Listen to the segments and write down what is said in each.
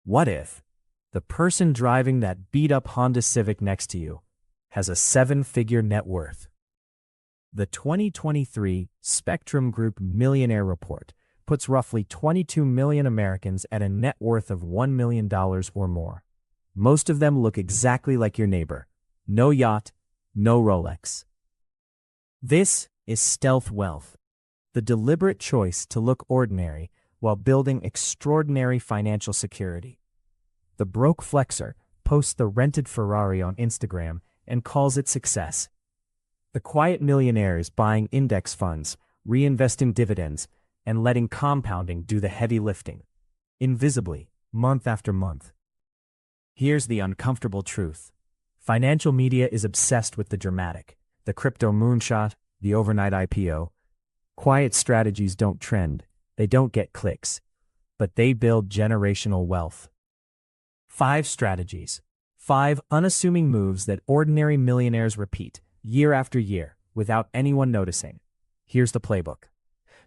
What if the person driving that beat-up Honda Civic next to you has a seven-figure net worth? The 2023 Spectrum Group Millionaire Report puts roughly 22 million Americans at a net worth of $1 million or more. Most of them look exactly like your neighbor. No yacht, no Rolex. This is stealth wealth, the deliberate choice to look ordinary while building extraordinary financial security. The broke flexer posts the rented Ferrari on Instagram and calls it success. The quiet millionaire is buying index funds, reinvesting dividends, and letting compounding do the heavy lifting, invisibly, month after month. Here's the uncomfortable truth. Financial media is obsessed with the dramatic, the crypto moonshot, the overnight IPO. Quiet strategies don't trend, they don't get clicks, but they build generational wealth. 5 strategies. 5 unassuming moves that ordinary millionaires repeat year after year without anyone noticing. Here's the playbook.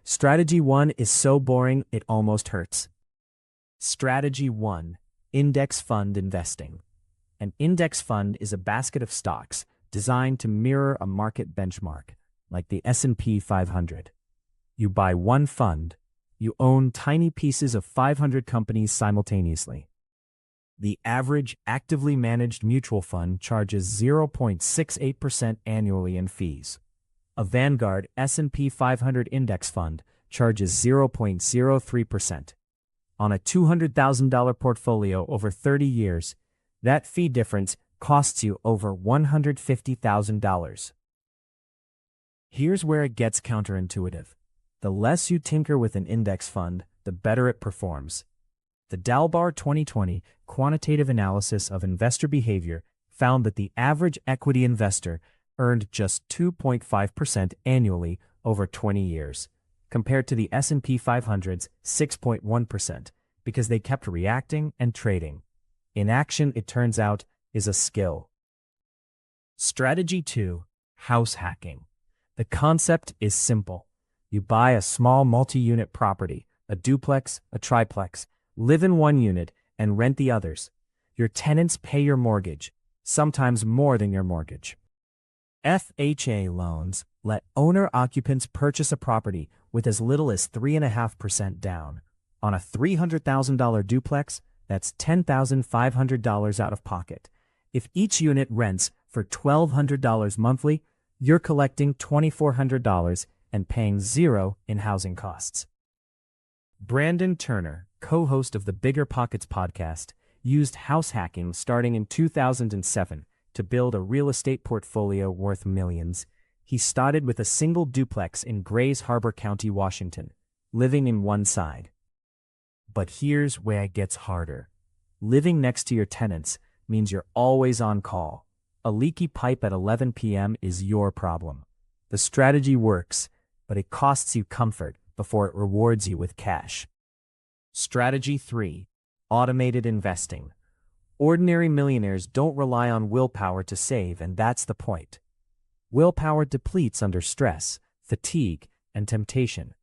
Strategy 1 is so boring it almost hurts. Strategy 1. Index fund investing. An index fund is a basket of stocks designed to mirror a market benchmark, like the S&P 500. You buy one fund, you own tiny pieces of 500 companies simultaneously. The average actively managed mutual fund charges 0.68% annually in fees. A Vanguard S&P 500 index fund charges 0.03%. On a $200,000 portfolio over 30 years, that fee difference costs you over $150,000. Here's where it gets counterintuitive. The less you tinker with an index fund, the better it performs. The Dalbar 2020 quantitative analysis of investor behavior found that the average equity investor earned just 2.5% annually over 20 years, compared to the S&P 500's 6.1%, because they kept reacting and trading. Inaction, it turns out, is a skill. Strategy 2. House hacking. The concept is simple. You buy a small multi-unit property, a duplex, a triplex, live in one unit, and rent the others. Your tenants pay your mortgage, sometimes more than your mortgage. FHA loans let owner-occupants purchase a property with as little as 3.5% down. On a $300,000 duplex, that's $10,500 out of pocket. If each unit rents for $1,200 monthly, you're collecting $2,400 and paying zero in housing costs. Brandon Turner, co-host of the Bigger Pockets podcast, used house hacking starting in 2007 to build a real estate portfolio worth millions. He started with a single duplex in Grays Harbor County, Washington, living in one side. But here's where it gets harder. Living next to your tenants means you're always on call. A leaky pipe at 11 p.m. is your problem. The strategy works, but it costs you comfort before it rewards you with cash. Strategy 3. Automated investing. Ordinary millionaires don't rely on willpower to save, and that's the point. Willpower depletes under stress, fatigue, and temptation.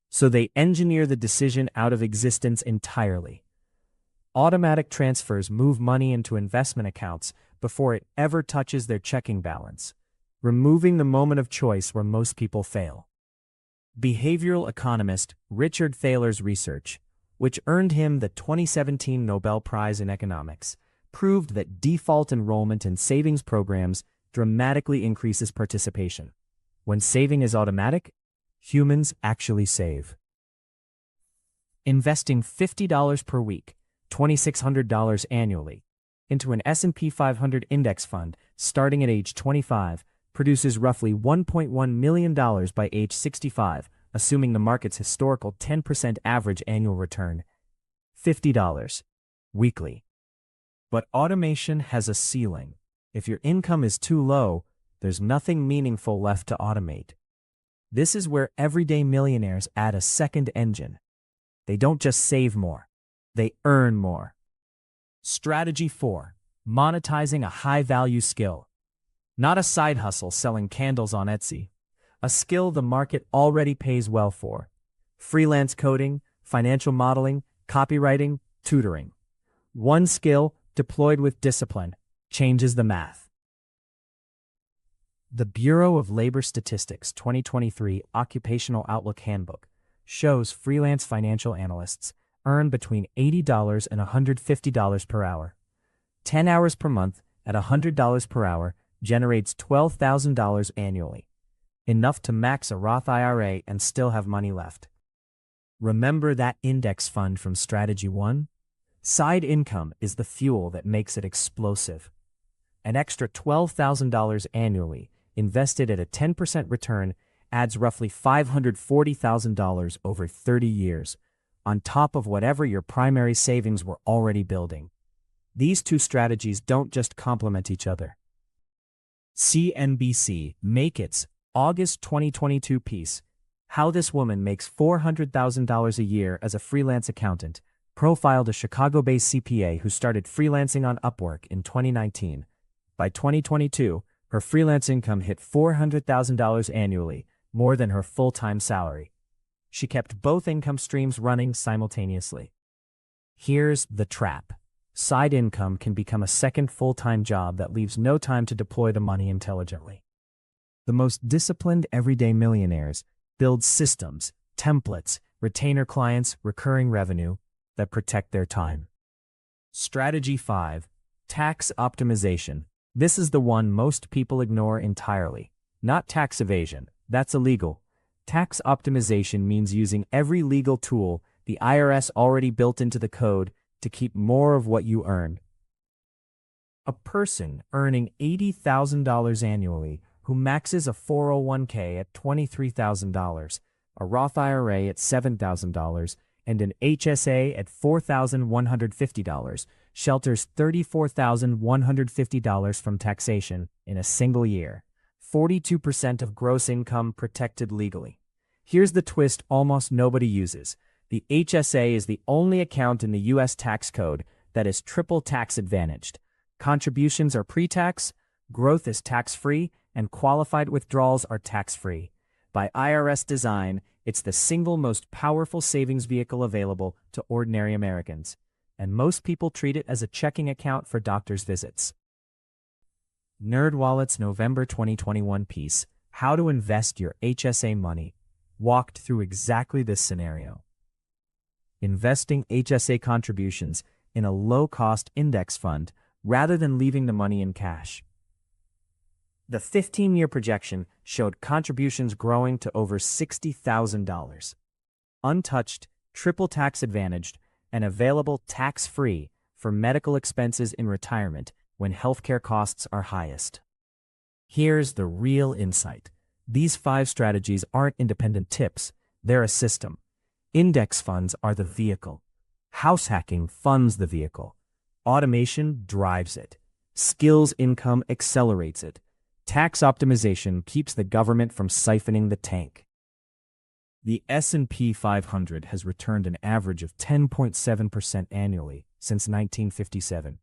So they engineer the decision out of existence entirely. Automatic transfers move money into investment accounts before it ever touches their checking balance, removing the moment of choice where most people fail. Behavioral economist Richard Thaler's research, which earned him the 2017 Nobel Prize in Economics, proved that default enrollment in savings programs dramatically increases participation. When saving is automatic, humans actually save. Investing $50 per week, $2,600 annually, into an S&P 500 index fund starting at age 25 produces roughly $1.1 million by age 65, assuming the market's historical 10% average annual return. $50 weekly. But automation has a ceiling. If your income is too low, there's nothing meaningful left to automate. This is where everyday millionaires add a second engine. They don't just save more, they earn more. Strategy 4. Monetizing a high-value skill. Not a side hustle selling candles on Etsy. A skill the market already pays well for. Freelance coding, financial modeling, copywriting, tutoring. One skill, deployed with discipline, changes the math. The Bureau of Labor Statistics 2023 Occupational Outlook Handbook shows freelance financial analysts earn between $80 and $150 per hour. 10 hours per month at $100 per hour generates $12,000 annually, enough to max a Roth IRA and still have money left. Remember that index fund from Strategy 1? Side income is the fuel that makes it explosive. An extra $12,000 annually invested at a 10% return adds roughly $540,000 over 30 years, on top of whatever your primary savings were already building. These two strategies don't just complement each other. CNBC Make It's August 2022 piece, How This Woman Makes $400,000 a Year as a Freelance Accountant, profiled a Chicago-based CPA who started freelancing on Upwork in 2019. By 2022, her freelance income hit $400,000 annually, more than her full-time salary. She kept both income streams running simultaneously. Here's the trap. Side income can become a second full-time job that leaves no time to deploy the money intelligently. The most disciplined everyday millionaires build systems, templates, retainer clients, recurring revenue that protect their time. Strategy 5. Tax optimization. This is the one most people ignore entirely. Not tax evasion, that's illegal. Tax optimization means using every legal tool the IRS already built into the code to keep more of what you earn. A person earning $80,000 annually who maxes a 401k at $23,000, a Roth IRA at $7,000, and an HSA at $4,150 shelters $34,150 from taxation in a single year. 42% of gross income protected legally. Here's the twist almost nobody uses. The HSA is the only account in the U.S. tax code that is triple tax advantaged. Contributions are pre-tax, growth is tax-free, and qualified withdrawals are tax-free. By IRS design, it's the single most powerful savings vehicle available to ordinary Americans, and most people treat it as a checking account for doctor's visits. NerdWallet's November 2021 piece, How to Invest Your HSA Money, walked through exactly this scenario. Investing HSA contributions in a low-cost index fund rather than leaving the money in cash. The 15-year projection showed contributions growing to over $60,000. Untouched, triple tax advantaged, and available tax-free for medical expenses in retirement when healthcare costs are highest. Here's the real insight. These 5 strategies aren't independent tips, they're a system. Index funds are the vehicle. House hacking funds the vehicle. Automation drives it. Skills income accelerates it. Tax optimization keeps the government from siphoning the tank. The S&P 500 has returned an average of 10.7% annually since 1957.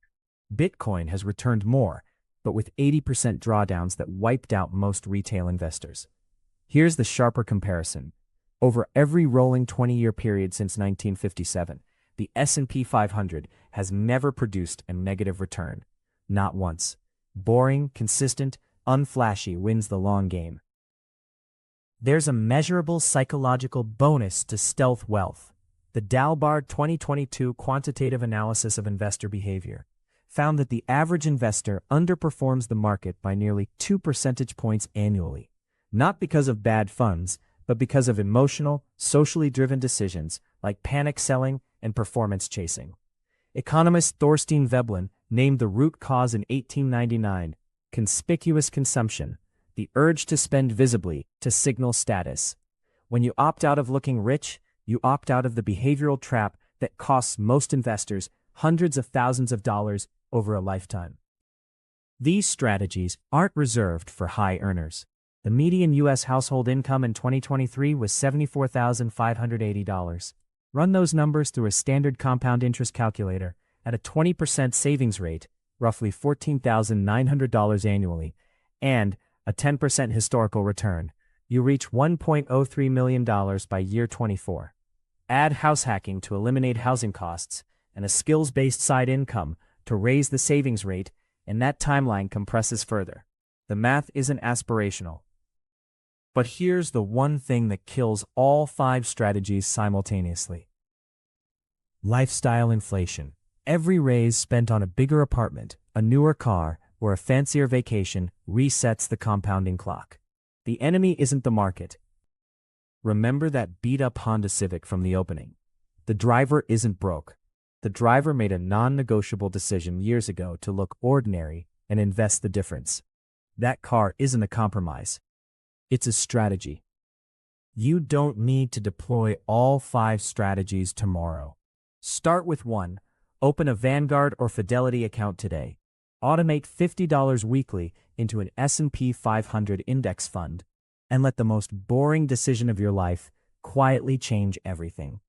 Bitcoin has returned more, but with 80% drawdowns that wiped out most retail investors. Here's the sharper comparison. Over every rolling 20-year period since 1957, the S&P 500 has never produced a negative return. Not once. Boring, consistent, unflashy wins the long game. There's a measurable psychological bonus to stealth wealth. The Dalbar 2022 Quantitative Analysis of Investor Behavior found that the average investor underperforms the market by nearly 2 percentage points annually, not because of bad funds, but because of emotional, socially driven decisions like panic selling and performance chasing. Economist Thorstein Veblen named the root cause in 1899 conspicuous consumption, the urge to spend visibly to signal status. When you opt out of looking rich, you opt out of the behavioral trap that costs most investors hundreds of thousands of dollars over a lifetime. These strategies aren't reserved for high earners. The median U.S. household income in 2023 was $74,580. Run those numbers through a standard compound interest calculator at a 20% savings rate, roughly $14,900 annually, and a 10% historical return. You reach $1.03 million by year 24. Add house hacking to eliminate housing costs, and a skills-based side income to raise the savings rate, and that timeline compresses further. The math isn't aspirational. But here's the one thing that kills all 5 strategies simultaneously. Lifestyle inflation. Every raise spent on a bigger apartment, a newer car, or a fancier vacation resets the compounding clock. The enemy isn't the market. Remember that beat-up Honda Civic from the opening. The driver isn't broke. The driver made a non-negotiable decision years ago to look ordinary and invest the difference. That car isn't a compromise. It's a strategy. You don't need to deploy all 5 strategies tomorrow. Start with one. Open a Vanguard or Fidelity account today. Automate $50 weekly into an S&P 500 index fund, and let the most boring decision of your life quietly change everything.